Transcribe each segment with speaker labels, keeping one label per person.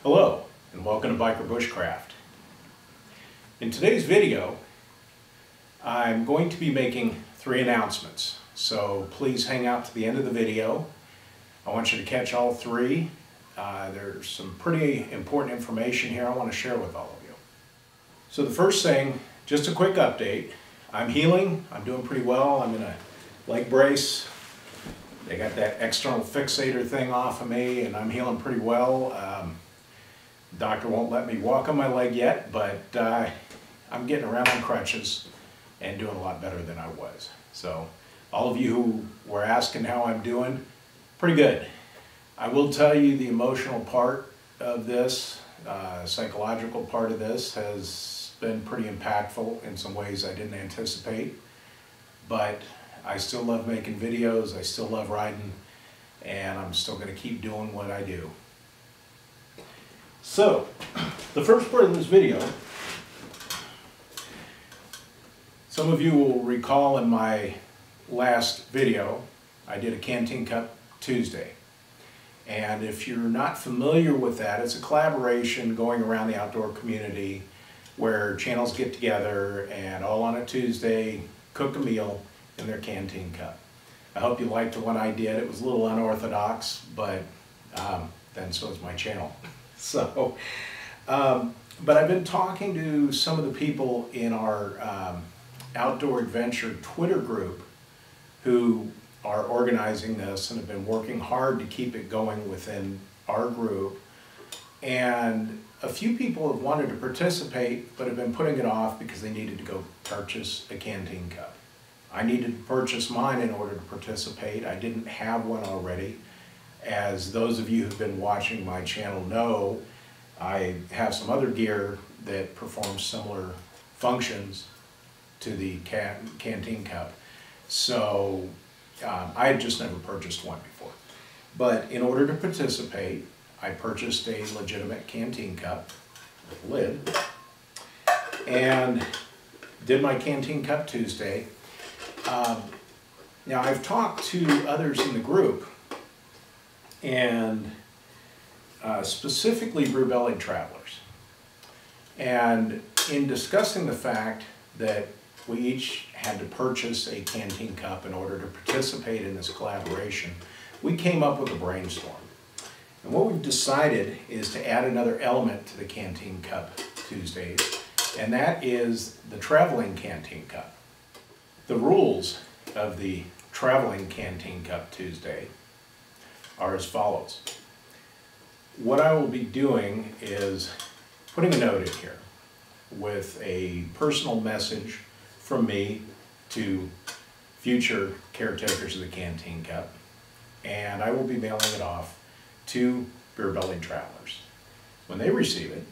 Speaker 1: Hello, and welcome to Bushcraft. In today's video, I'm going to be making 3 announcements, so please hang out to the end of the video. I want you to catch all 3. There's some pretty important information here I want to share with all of you. So the first thing, just a quick update. I'm healing, I'm doing pretty well. I'm in a leg brace. They got that external fixator thing off of me and I'm healing pretty well. The doctor won't let me walk on my leg yet, but I'm getting around on crutches and doing a lot better than I was. So all of you who were asking how I'm doing, pretty good. I will tell you the emotional part of this, psychological part of this has been pretty impactful in some ways I didn't anticipate, but I still love making videos, I still love riding, and I'm still going to keep doing what I do. So, the first part of this video, some of you will recall in my last video, I did a Canteen Cup Tuesday. And if you're not familiar with that, it's a collaboration going around the outdoor community where channels get together and all on a Tuesday cook a meal in their Canteen Cup. I hope you liked the one I did. It was a little unorthodox, but then so is my channel. So, but I've been talking to some of the people in our Outdoor Adventure Twitter group who are organizing this and have been working hard to keep it going within our group. And a few people have wanted to participate, but have been putting it off because they needed to go purchase a Canteen Cup. I needed to purchase mine in order to participate. I didn't have one already. As those of you who've been watching my channel know, I have some other gear that performs similar functions to the Canteen Cup. So I had just never purchased one before. But in order to participate, I purchased a legitimate Canteen Cup with a lid and did my Canteen Cup Tuesday. Now I've talked to others in the group, and specifically Beerbellied Travelers. And in discussing the fact that we each had to purchase a Canteen Cup in order to participate in this collaboration, we came up with a brainstorm. And what we've decided is to add another element to the Canteen Cup Tuesdays, and that is the traveling Canteen Cup. The rules of the traveling Canteen Cup Tuesday are as follows. What I will be doing is putting a note in here with a personal message from me to future caretakers of the Canteen Cup, and I will be mailing it off to Beerbellied Travelers. When they receive it,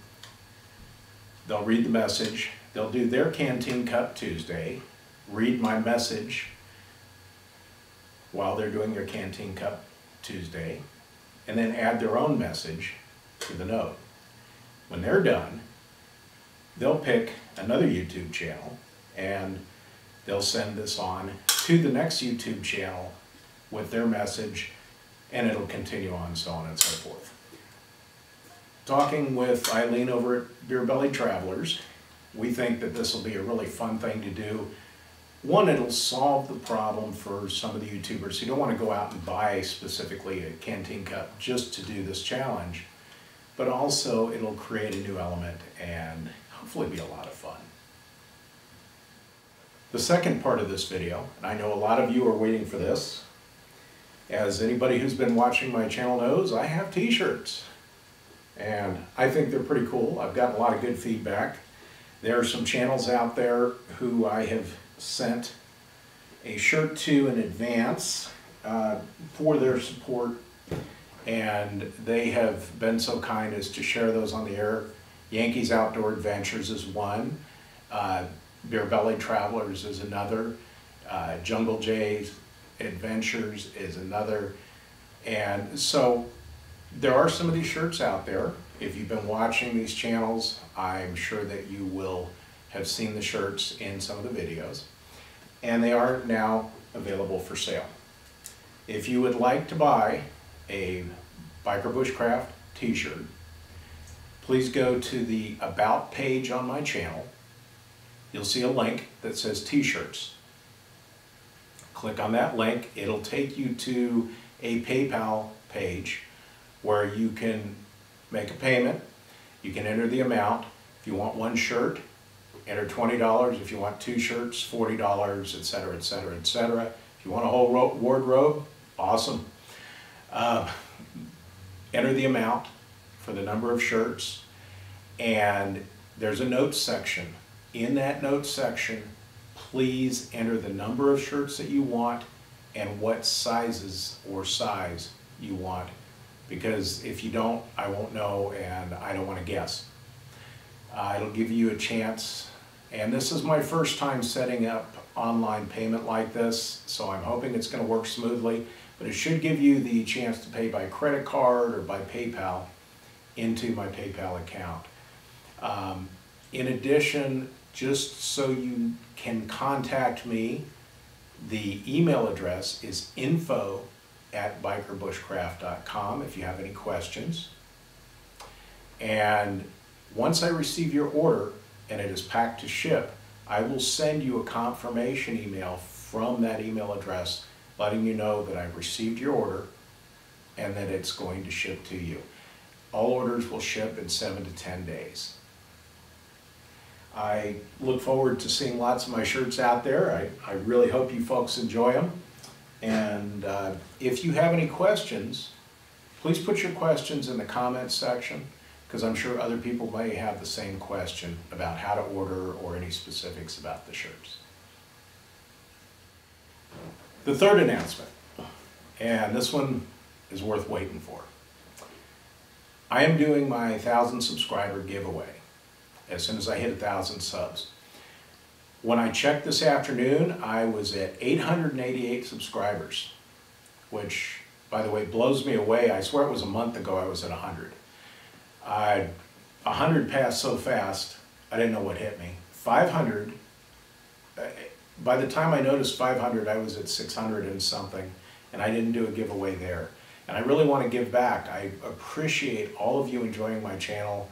Speaker 1: they'll read the message, they'll do their Canteen Cup Tuesday, read my message while they're doing their Canteen Cup Tuesday, and then add their own message to the note. When they're done, they'll pick another YouTube channel and they'll send this on to the next YouTube channel with their message, and it'll continue on, so on and so forth. Talking with Eileen over at Beerbellied Travelers, we think that this will be a really fun thing to do. One, it'll solve the problem for some of the YouTubers who don't want to go out and buy specifically a Canteen Cup just to do this challenge, but also it'll create a new element and hopefully be a lot of fun. The second part of this video, and I know a lot of you are waiting for this, as anybody who's been watching my channel knows, I have t-shirts. And I think they're pretty cool. I've gotten a lot of good feedback. There are some channels out there who I have sent a shirt to in advance for their support, and they have been so kind as to share those on the air. Yankees Outdoor Adventures is one, Beerbellied Travelers is another, Jungle Jay's Adventures is another, and so there are some of these shirts out there. If you've been watching these channels, I'm sure that you will have seen the shirts in some of the videos, and they are now available for sale. If you would like to buy a Biker Bushcraft t-shirt, please go to the About page on my channel. You'll see a link that says T-shirts. Click on that link. It'll take you to a PayPal page where you can make a payment. You can enter the amount. If you want one shirt, enter $20. If you want two shirts, $40, etc., etc., etc. If you want a whole wardrobe, awesome. Enter the amount for the number of shirts, and there's a notes section. In that notes section, please enter the number of shirts that you want and what sizes or size you want, because if you don't, I won't know and I don't want to guess. It'll give you a chance, and this is my first time setting up online payment like this, so I'm hoping it's going to work smoothly, but it should give you the chance to pay by credit card or by PayPal into my PayPal account. In addition, just so you can contact me, the email address is info@bikerbushcraft.com if you have any questions. And once I receive your order and it is packed to ship, I will send you a confirmation email from that email address letting you know that I've received your order and that it's going to ship to you. All orders will ship in 7 to 10 days. I look forward to seeing lots of my shirts out there. I really hope you folks enjoy them. And if you have any questions, please put your questions in the comments section, because I'm sure other people may have the same question about how to order or any specifics about the shirts. The third announcement, and this one is worth waiting for. I am doing my 1,000 subscriber giveaway as soon as I hit 1,000 subs. When I checked this afternoon, I was at 888 subscribers, which, by the way, blows me away. I swear it was a month ago I was at 100. 100 passed so fast, I didn't know what hit me. 500, by the time I noticed 500, I was at 600 and something, and I didn't do a giveaway there. And I really want to give back. I appreciate all of you enjoying my channel,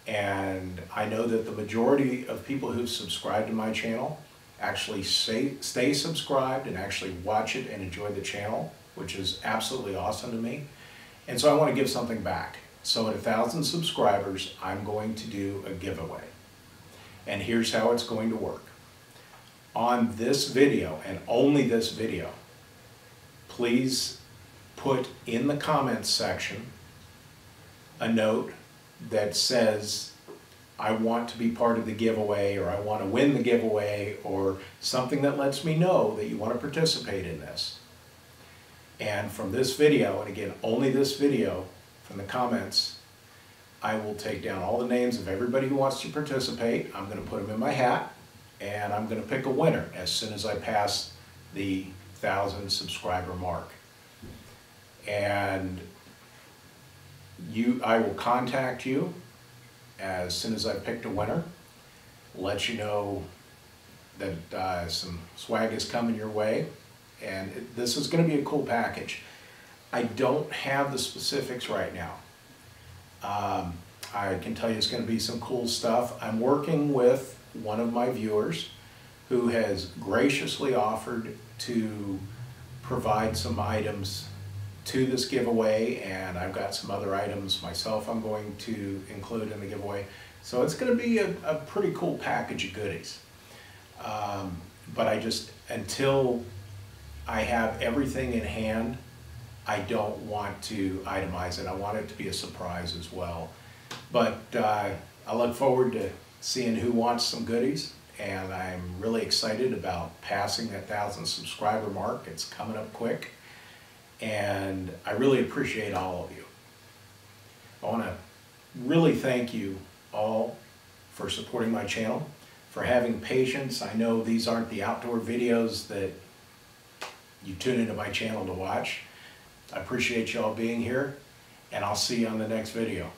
Speaker 1: and I know that the majority of people who subscribe to my channel actually stay subscribed and actually watch it and enjoy the channel, which is absolutely awesome to me. And so I want to give something back. So at 1,000 subscribers, I'm going to do a giveaway. And here's how it's going to work. On this video, and only this video, please put in the comments section a note that says, I want to be part of the giveaway, or I want to win the giveaway, or something that lets me know that you want to participate in this. And from this video, and again, only this video, from the comments, I will take down all the names of everybody who wants to participate. I'm going to put them in my hat, and I'm going to pick a winner as soon as I pass the 1,000 subscriber mark. And I will contact you as soon as I picked a winner, let you know that some swag is coming your way, and this is going to be a cool package. I don't have the specifics right now. I can tell you it's going to be some cool stuff. I'm working with one of my viewers who has graciously offered to provide some items to this giveaway, and I've got some other items myself I'm going to include in the giveaway. So it's going to be a pretty cool package of goodies. But until I have everything in hand, I don't want to itemize it. I want it to be a surprise as well. But I look forward to seeing who wants some goodies, and I'm really excited about passing that 1,000 subscriber mark. It's coming up quick, and I really appreciate all of you. I want to really thank you all for supporting my channel, for having patience. I know these aren't the outdoor videos that you tune into my channel to watch. I appreciate you all being here, and I'll see you on the next video.